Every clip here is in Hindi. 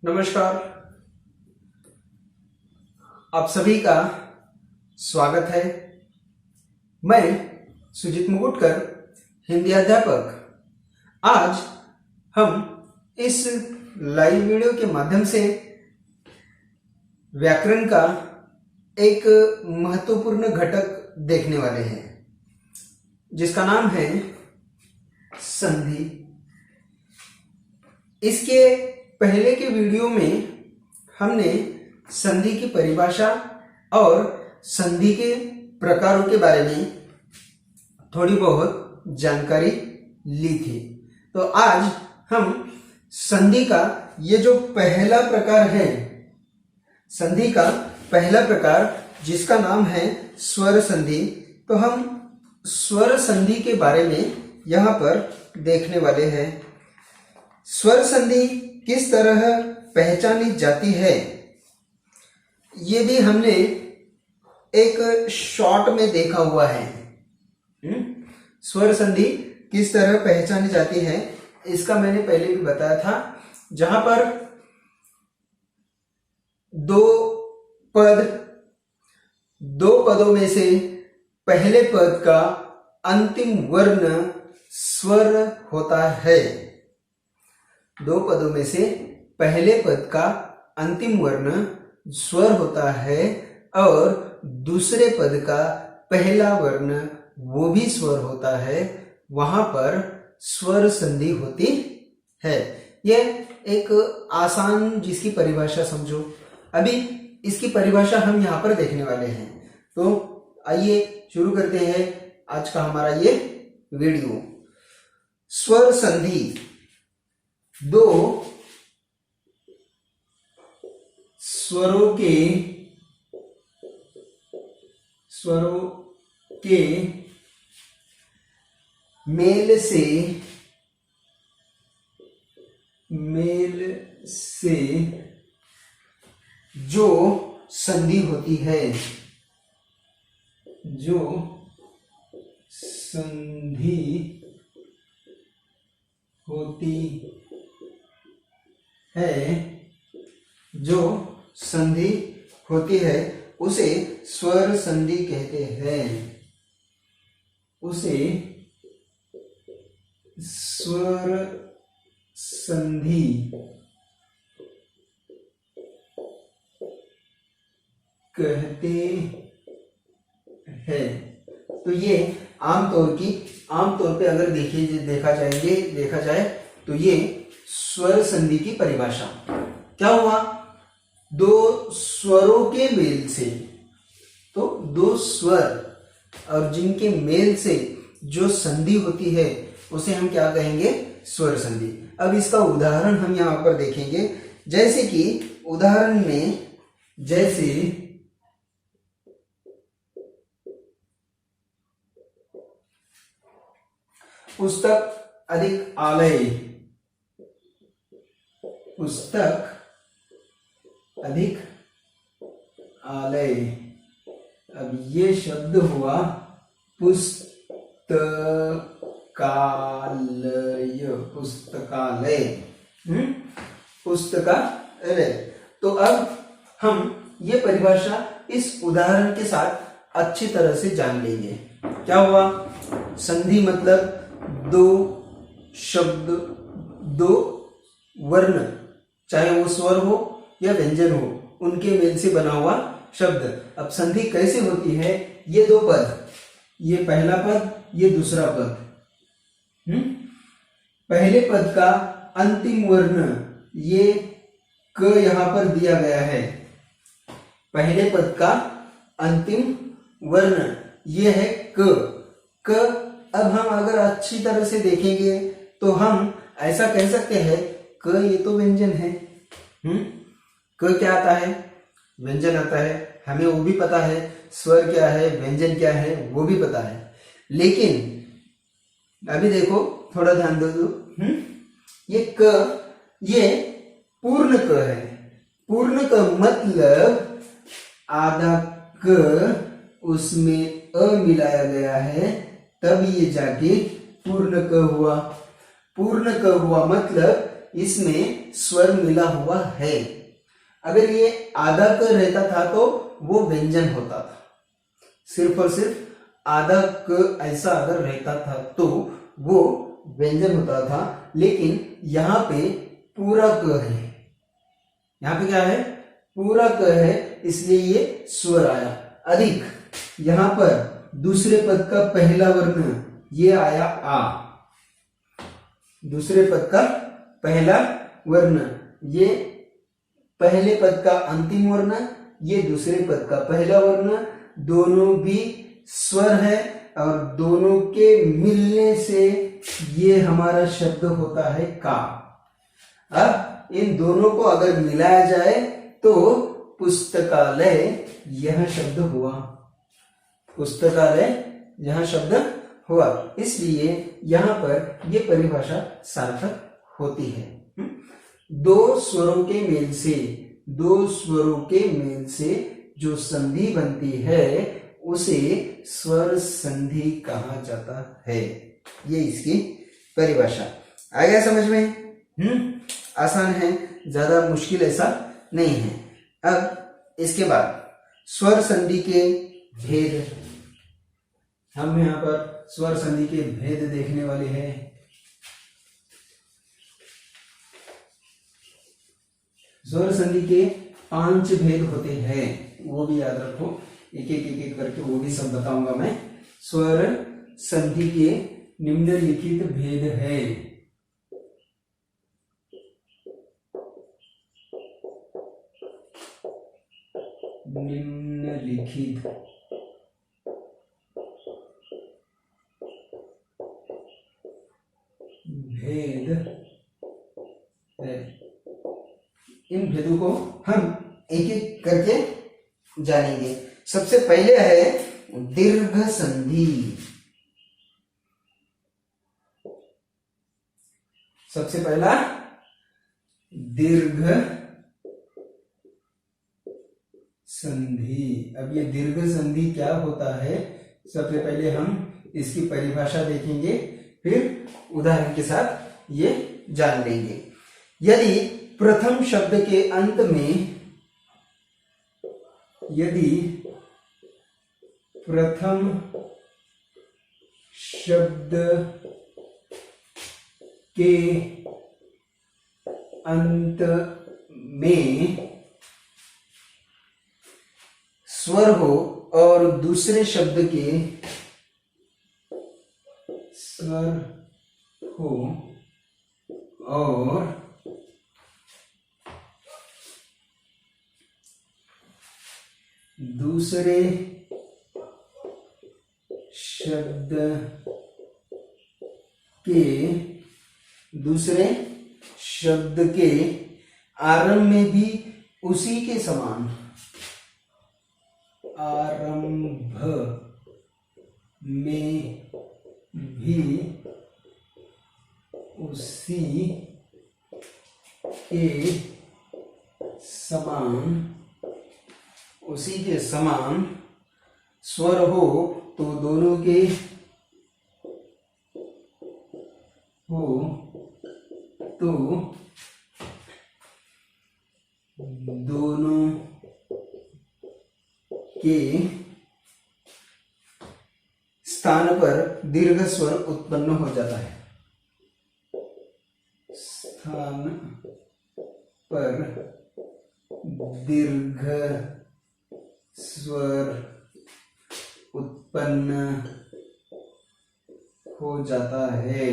नमस्कार। आप सभी का स्वागत है। मैं सुजीत मुकुटकर, हिंदी अध्यापक। आज हम इस लाइव वीडियो के माध्यम से व्याकरण का एक महत्वपूर्ण घटक देखने वाले हैं, जिसका नाम है संधि। इसके पहले के वीडियो में हमने संधि की परिभाषा और संधि के प्रकारों के बारे में थोड़ी बहुत जानकारी ली थी। तो आज हम संधि का ये जो पहला प्रकार है, संधि का पहला प्रकार जिसका नाम है स्वर संधि, तो हम स्वर संधि के बारे में यहाँ पर देखने वाले हैं। स्वर संधि किस तरह पहचानी जाती है, ये भी हमने एक शॉर्ट में देखा हुआ है। स्वर संधि किस तरह पहचानी जाती है इसका मैंने पहले भी बताया था। जहां पर दो पदों में से पहले पद का अंतिम वर्ण स्वर होता है। दो पदों में से पहले पद का अंतिम वर्ण स्वर होता है और दूसरे पद का पहला वर्ण वो भी स्वर होता है, वहां पर स्वर संधि होती है। यह एक आसान जिसकी परिभाषा समझो। अभी इसकी परिभाषा हम यहाँ पर देखने वाले हैं। तो आइए शुरू करते हैं आज का हमारा ये वीडियो। स्वर संधि दो स्वरों के मेल से जो संधि होती है, जो संधि होती है, जो संधि होती है उसे स्वर संधि कहते हैं। उसे स्वर संधि कहते हैं। तो ये आमतौर पे अगर देखा जाए तो ये स्वर संधि की परिभाषा क्या हुआ। दो स्वरों के मेल से, तो दो स्वर और जिनके मेल से जो संधि होती है उसे हम क्या कहेंगे, स्वर संधि। अब इसका उदाहरण हम यहाँ पर देखेंगे। जैसे कि उदाहरण में जैसे पुस्तक अधिक आलय, पुस्तक अधिक आलय। अब ये शब्द हुआ पुस्तकालय। पुस्तकालय। तो अब हम ये परिभाषा इस उदाहरण के साथ अच्छी तरह से जान लेंगे। क्या हुआ, संधि मतलब दो शब्द, दो वर्ण, चाहे वो स्वर हो या व्यंजन हो, उनके मेल से बना हुआ शब्द। अब संधि कैसे होती है, ये दो पद, ये पहला पद, ये दूसरा पद। पहले पद का अंतिम वर्ण ये क यहां पर दिया गया है। पहले पद का अंतिम वर्ण ये है क। अब हम अगर अच्छी तरह से देखेंगे तो हम ऐसा कह सकते हैं, क ये तो व्यंजन है। क क्या आता है, व्यंजन आता है, हमें वो भी पता है। स्वर क्या है, व्यंजन क्या है, वो भी पता है। लेकिन अभी देखो, थोड़ा ध्यान दो। ये क, ये पूर्ण क है। पूर्ण क मतलब आधा क उसमें अ मिलाया गया है, तब ये जाके पूर्ण क हुआ। पूर्ण क हुआ मतलब इसमें स्वर मिला हुआ है। अगर ये आधा क रहता था तो वो व्यंजन होता था। सिर्फ और सिर्फ आधा क ऐसा अगर रहता था तो वो व्यंजन होता था, लेकिन यहाँ पे पूरा क है। यहाँ पे क्या है? पूरा क है, इसलिए ये स्वर आया। अधिक यहाँ पर दूसरे पद का पहला वर्ण ये आया आ। दूसरे पद का पहला वर्ण, ये पहले पद का अंतिम वर्ण, ये दूसरे पद का पहला वर्ण, दोनों भी स्वर है और दोनों के मिलने से ये हमारा शब्द होता है का। अब इन दोनों को अगर मिलाया जाए तो पुस्तकालय यह शब्द हुआ। पुस्तकालय यह शब्द हुआ, इसलिए यहां पर यह परिभाषा सार्थक होती है। दो स्वरों के मेल से, दो स्वरों के मेल से जो संधि बनती है उसे स्वर संधि कहा जाता है। ये इसकी परिभाषा। आ गया समझ में? आसान है, ज्यादा मुश्किल ऐसा नहीं है। अब इसके बाद स्वर संधि के भेद, हम यहाँ पर स्वर संधि के भेद देखने वाले हैं। स्वर संधि के 5 भेद होते हैं, वो भी याद रखो। एक एक करके वो भी सब बताऊंगा मैं। स्वर संधि के निम्नलिखित भेद है। निम्नलिखित भेद है। इन भेदों को हम एक एक करके जानेंगे। सबसे पहले है दीर्घ संधि। सबसे पहला दीर्घ संधि। अब ये दीर्घ संधि क्या होता है, सबसे पहले हम इसकी परिभाषा देखेंगे, फिर उदाहरण के साथ ये जान लेंगे। यदि प्रथम शब्द के अंत में, यदि प्रथम शब्द के अंत में स्वर हो और दूसरे शब्द के स्वर हो और दूसरे शब्द के आरंभ में भी उसी के समान, आरंभ में भी उसी के समान, उसी के समान स्वर हो तो दोनों के हो तो दोनों के स्थान पर दीर्घ स्वर उत्पन्न हो जाता है। स्थान पर दीर्घ स्वर उत्पन्न हो जाता है।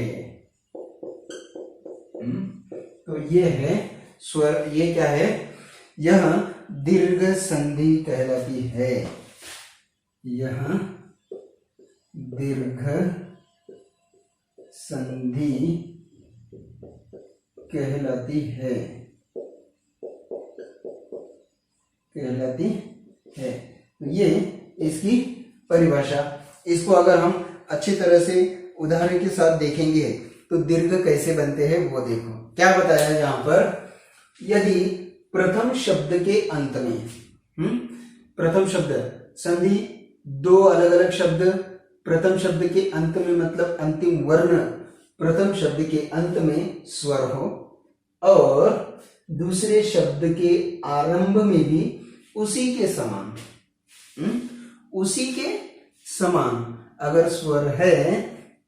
तो ये है स्वर, ये क्या है, यह दीर्घ संधि कहलाती है। यह दीर्घ संधि कहलाती है, तो ये इसकी परिभाषा। इसको अगर हम अच्छी तरह से उदाहरण के साथ देखेंगे तो दीर्घ कैसे बनते हैं वो देखो। क्या बताया है यहाँ पर, यदि प्रथम शब्द के अंत में, प्रथम शब्द संधि, दो अलग अलग शब्द, प्रथम शब्द के अंत में मतलब अंतिम वर्ण, प्रथम शब्द के अंत में स्वर हो और दूसरे शब्द के आरंभ में भी उसी के समान, उसी के समान अगर स्वर है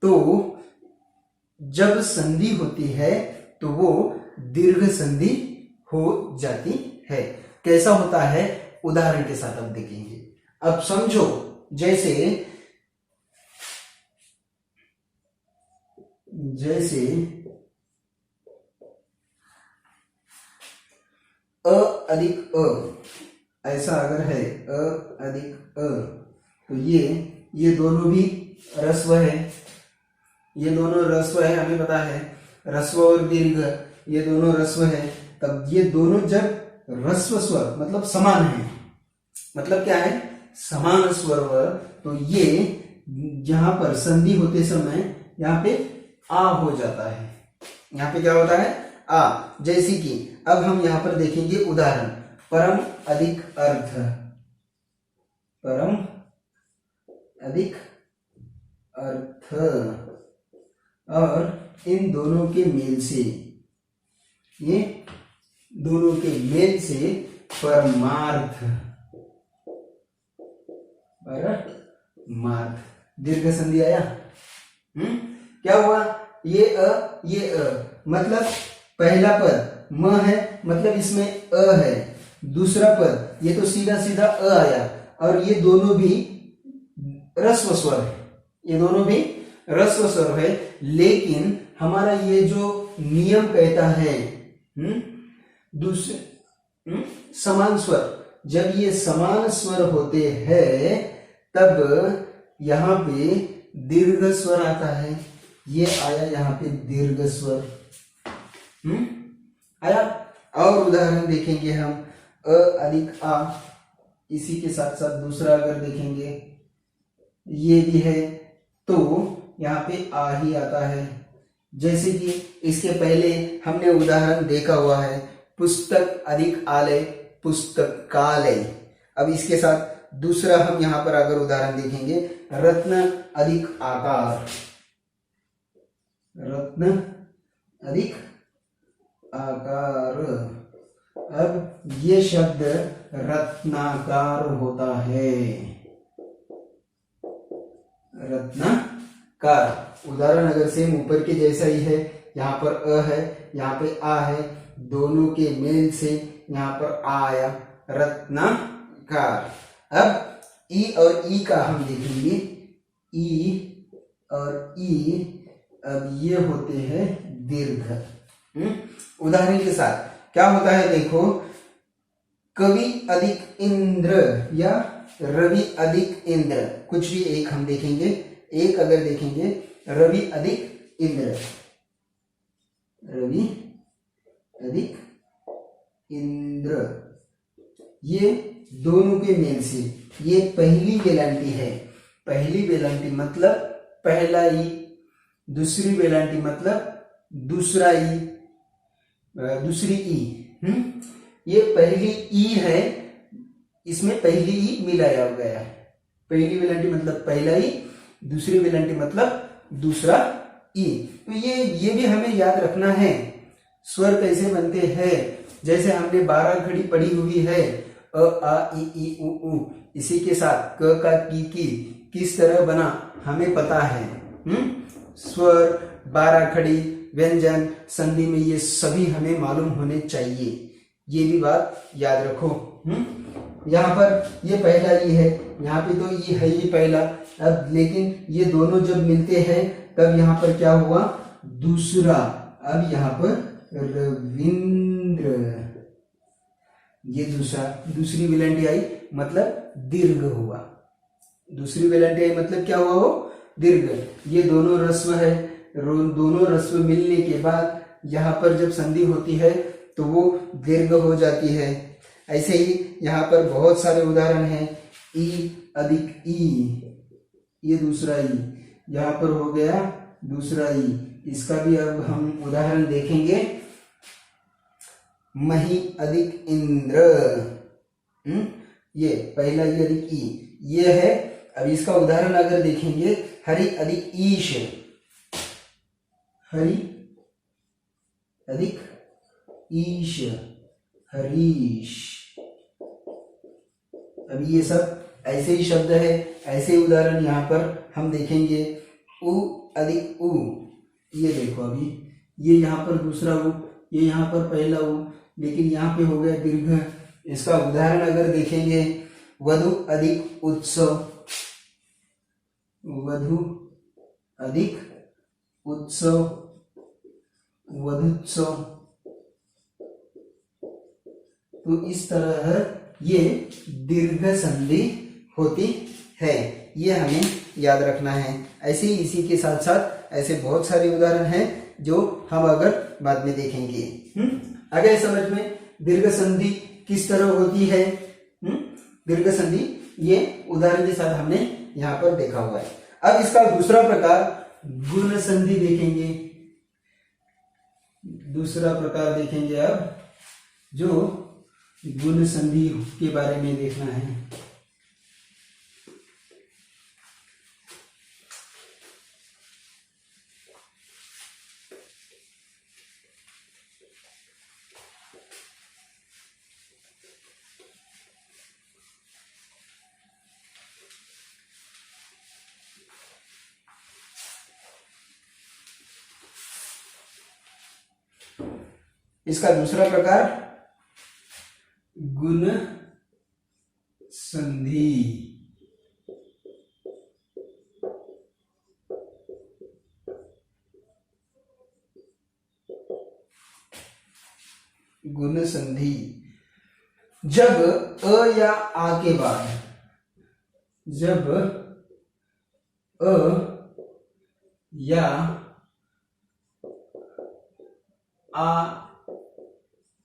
तो जब संधि होती है तो वो दीर्घ संधि हो जाती है। कैसा होता है उदाहरण के साथ अब देखेंगे। अब समझो, जैसे अ अधिक अ, ऐसा अगर है अ अधिक अ, तो ये दोनों भी रस्व है, ये दोनों रस्व है, हमें पता है रस्व और दीर्घ ये दोनों रस्व है। तब ये दोनों जब रस्व स्वर मतलब समान है, मतलब क्या है समान स्वर, तो ये यहां पर संधि होते समय यहाँ पे आ हो जाता है। यहाँ पे क्या होता है आ। जैसे कि अब हम यहाँ पर देखेंगे उदाहरण, परम अधिक अर्थ, परम अधिक अर्थ, और इन दोनों के मेल से, ये दोनों के मेल से परमार्थ, परमार्थ, दीर्घ संधि आया। क्या हुआ, ये मतलब पहला पद म है, मतलब इसमें अ है, दूसरा पद ये तो सीधा सीधा अ आया, और ये दोनों भी रस्व स्वर है, ये दोनों भी रस्व स्वर है। लेकिन हमारा ये जो नियम कहता है दूसरे समान स्वर, जब ये समान स्वर होते हैं तब यहाँ पे दीर्घ स्वर आता है। ये आया यहाँ पे दीर्घ स्वर आया। और उदाहरण देखेंगे हम, अ अधिक आ, इसी के साथ साथ दूसरा अगर देखेंगे ये भी है तो यहाँ पे आ ही आता है। जैसे कि इसके पहले हमने उदाहरण देखा हुआ है, पुस्तक अधिक आलय, पुस्तकालय। अब इसके साथ दूसरा हम यहाँ पर अगर उदाहरण देखेंगे, रत्न अधिक आकार, रत्न अधिक आकार। अब ये शब्द रत्नाकार होता है, रत्नाकार। उदाहरण अगर सेम ऊपर के जैसा ही है, यहाँ पर अ है, यहाँ पे आ है, दोनों के मेल से यहाँ पर आ आया, रत्नाकार। अब ई और ई का हम देखेंगे, ई और ई, अब ये होते हैं दीर्घ। उदाहरण के साथ क्या होता है देखो, कवि अधिक इंद्र या रवि अधिक इंद्र, कुछ भी एक हम देखेंगे, एक अगर देखेंगे रवि अधिक इंद्र, रवि अधिक इंद्र, ये दोनों के मेल से, ये पहली वेलांटी है, पहली वेलांटी मतलब पहला ई, दूसरी वेलांटी मतलब दूसरा ई, दूसरी ई। ये पहली ई है, इसमें पहली ई मिलाया गया है, पहली वेलांटी मतलब पहला ई, दूसरी वेलांटी मतलब दूसरा ई। तो ये भी हमें याद रखना है, स्वर कैसे बनते हैं। जैसे हमने 12 घड़ी पढ़ी हुई है, अ आ ई उ ऊ, इसी के साथ क का की किस तरह बना हमें पता है। स्वर, 12 खड़ी, व्यंजन, संधि में ये सभी हमें मालूम होने चाहिए, ये भी बात याद रखो। यहाँ पर ये पहला ई है, यहाँ पे तो ई है ये पहला। अब लेकिन ये दोनों जब मिलते हैं तब यहाँ पर क्या हुआ, दूसरा। अब यहाँ पर रविंद्र, ये दूसरा, दूसरी वेलांटी आई मतलब दीर्घ हुआ, दूसरी वेलांटी आई मतलब क्या हुआ, वो दीर्घ। ये दोनों रस्व है, दोनों रस्व मिलने के बाद यहाँ पर जब संधि होती है तो वो दीर्घ हो जाती है। ऐसे ही यहाँ पर बहुत सारे उदाहरण हैं, ई अधिक ई, ये दूसरा ई, यहाँ पर हो गया दूसरा ई, इसका भी अब हम उदाहरण देखेंगे। मही अधिक इंद्र, ये पहला ई अधिक ई, ये है। अब इसका उदाहरण अगर देखेंगे, हरि अधिक ईश, हरि अधिक ईश, हरीश। अभी ये सब ऐसे ही शब्द है, ऐसे ही उदाहरण यहाँ पर हम देखेंगे। उ अधिक उ, ये देखो अभी ये यहाँ पर दूसरा उ, ये यहाँ पर पहला उ, लेकिन यहाँ पे हो गया दीर्घ। इसका उदाहरण अगर देखेंगे, वधु अधिक उत्सव, वधु अधिक उत्सव, वधुत्सव। तो इस तरह ये दीर्घ संधि होती है, ये हमें याद रखना है। ऐसे ही इसी के साथ साथ ऐसे बहुत सारे उदाहरण हैं जो हम अगर बाद में देखेंगे। आ गए समझ में दीर्घ संधि किस तरह होती है? दीर्घ संधि ये उदाहरण के साथ हमने यहाँ पर देखा हुआ है। अब इसका दूसरा प्रकार गुण संधि देखेंगे। दूसरा प्रकार देखेंगे अब, जो गुण संधि के बारे में देखना है। इसका दूसरा प्रकार गुण संधि। गुण संधि जब अ या आ के बाद, जब अ या आ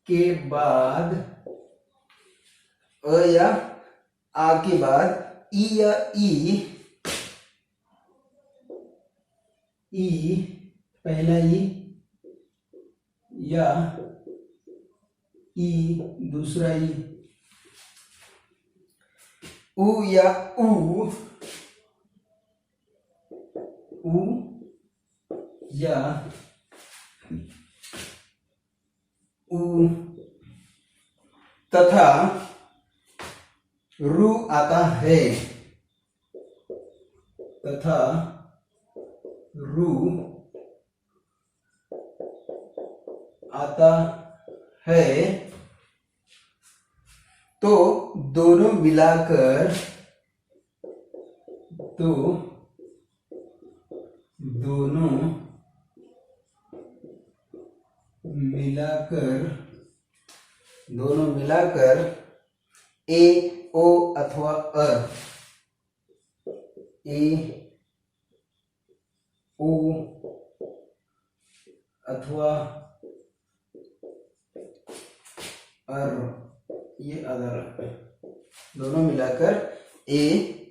के बाद, अ या आ के बाद ई या ई, पहला ई या ई दूसरा ई, उ या उ या उ, तथा रु आता है, तथा रु आता है, तो दोनों मिलाकर, तो दोनों मिलाकर ए ओ अथवा अ, ए ओ अथवा अर, ये अदर, दोनों मिलाकर ए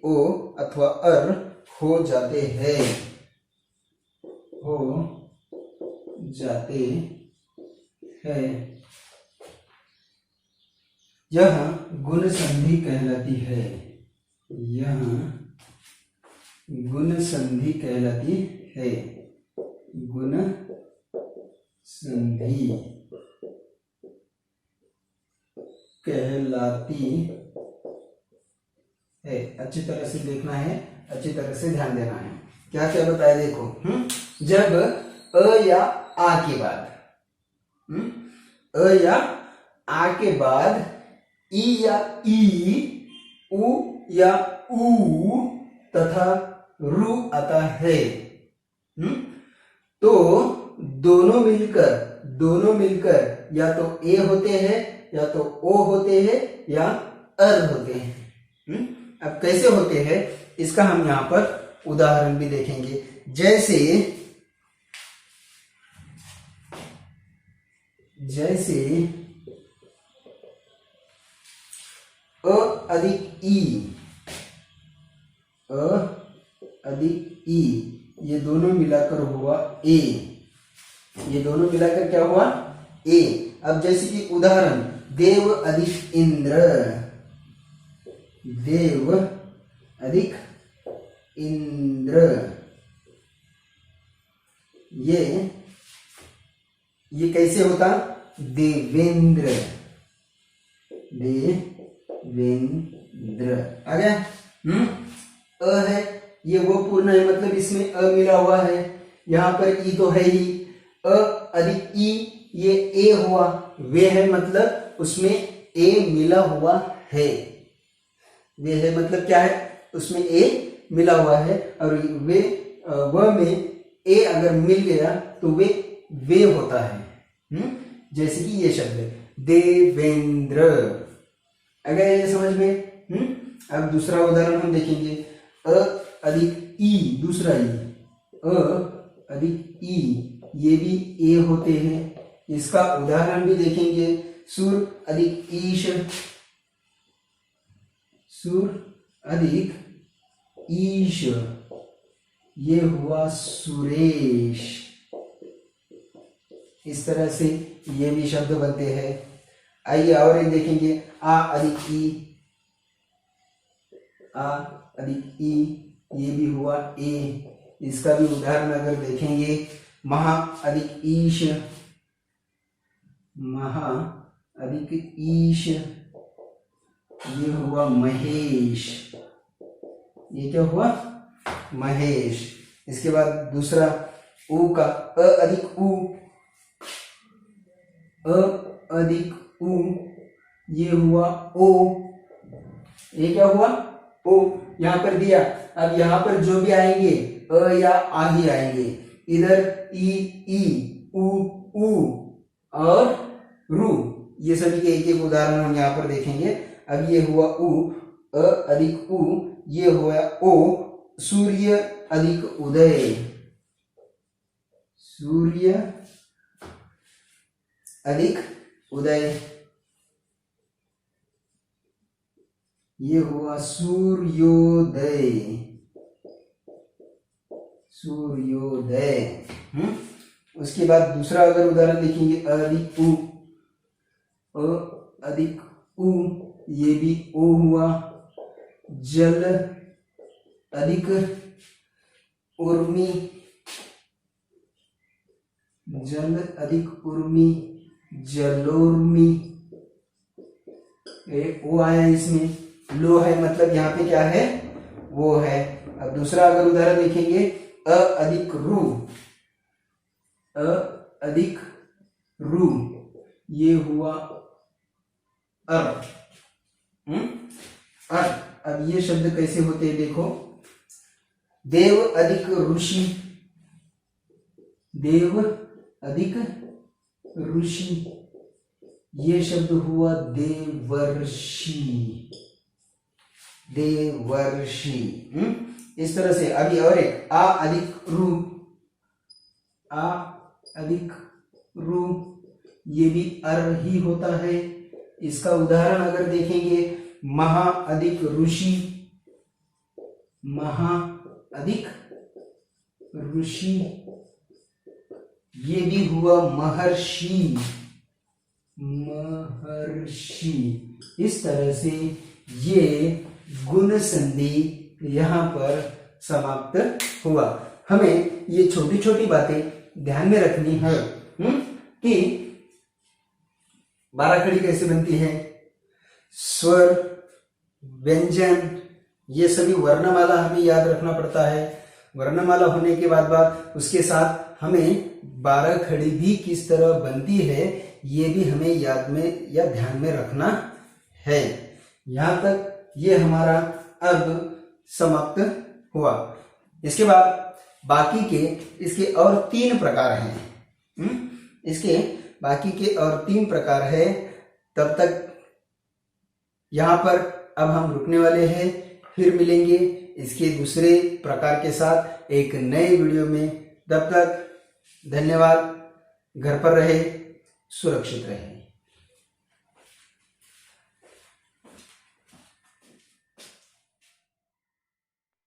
ओ अथवा अर हो जाते हैं, हो जाते हैं। यह गुण संधि कहलाती है, यह गुण संधि कहलाती है, गुण संधि कहलाती है। अच्छी तरह से देखना है, अच्छी तरह से ध्यान देना है। क्या क्या बताया देखो। जब अ या आ के बाद, अ या आ के बाद ई या ई, उ या ऊ तथा रु आता है, तो दोनों मिलकर या तो ए होते हैं, या तो ओ होते हैं, या अर होते हैं। अब कैसे होते हैं इसका हम यहां पर उदाहरण भी देखेंगे। जैसे अ अधिक ई, अ अधिक ई, ये दोनों मिलाकर हुआ ए, ये दोनों मिलाकर क्या हुआ? ए। अब जैसे कि उदाहरण, देव अधिक इंद्र, देव अधिक इंद्र, ये कैसे होता? देवेंद्र, आ गया। अ है, ये वो पूर्ण है, मतलब इसमें अ मिला हुआ है, यहाँ पर ई तो है ही, अ अधिक ई, ये ए हुआ, वे है मतलब उसमें ए मिला हुआ है, वे है मतलब क्या है, उसमें ए मिला हुआ है, और वे व में ए अगर मिल गया तो वे होता है। जैसे कि ये शब्द है देवेंद्र, अगर ये समझ में। अब दूसरा उदाहरण हम देखेंगे, अ अधिक ई, दूसरा ई, अ अधिक ई, ये भी ए होते हैं, इसका उदाहरण भी देखेंगे, सुर अधिक ईश, सुर अधिक ईश, ये हुआ सुरेश। इस तरह से ये भी शब्द बनते हैं। आइए और एक देखेंगे, आ अधिक ई, आ अधिक ई, ये भी हुआ ए, इसका भी उदाहरण अगर देखेंगे, महा अधिक ईश, महा अधिक ईश, ये हुआ महेश, ये क्या हुआ, महेश। इसके बाद दूसरा ऊ का, अ अधिक ऊ, अ अधिक ऊ, ये हुआ ओ, ये क्या हुआ, ओ, यहां पर दिया। अब यहां पर जो भी आएंगे अ या आ ही आएंगे, इधर ई, ऊ और रू, ये सभी के एक एक उदाहरण हम यहां पर देखेंगे। अब ये हुआ ऊ, अ अधिक ऊ, ये हुआ ओ, सूर्य अधिक उदय, सूर्य अधिक उदय, ये हुआ सूर्योदय, सूर्योदय। उसके बाद दूसरा अगर उदाहरण देखेंगे, अधिक ऊ, अ अधिक ऊ, ये भी ओ हुआ, जल अधिक उर्मी, जल अधिक उर्मी, जलोर्मी, ओ आया इसमें, लो है मतलब यहाँ पे क्या है, वो है। अब दूसरा अगर उदाहरण देखेंगे, अ अधिक रू, अ अधिक रू, ये हुआ अर, अर। अब ये शब्द कैसे होते हैं देखो, देव अधिक ऋषि, देव अधिक ऋषि, ये शब्द हुआ देवर्षि, देवर्षि। इस तरह से। अभी और एक, आ अधिक रू, आ अधिक रू, ये भी अर ही होता है। इसका उदाहरण अगर देखेंगे, महा अधिक ऋषि, महा अधिक ऋषि, ये भी हुआ महर्षि, महर्षि। इस तरह से ये गुण संधि यहाँ पर समाप्त हुआ। हमें ये छोटी छोटी बातें ध्यान में रखनी है कि बाराखड़ी कैसे बनती है, स्वर, व्यंजन, ये सभी वर्णमाला हमें याद रखना पड़ता है। वर्णमाला होने के बाद उसके साथ हमें बाराखड़ी भी किस तरह बनती है, ये भी हमें याद में या ध्यान में रखना है। यहाँ तक ये हमारा अब समाप्त हुआ। इसके बाद बाकी के इसके और 3 प्रकार हैं। इसके बाकी के और 3 प्रकार है। तब तक यहाँ पर अब हम रुकने वाले हैं, फिर मिलेंगे इसके दूसरे प्रकार के साथ एक नए वीडियो में। तब तक धन्यवाद। घर पर रहे, सुरक्षित रहे।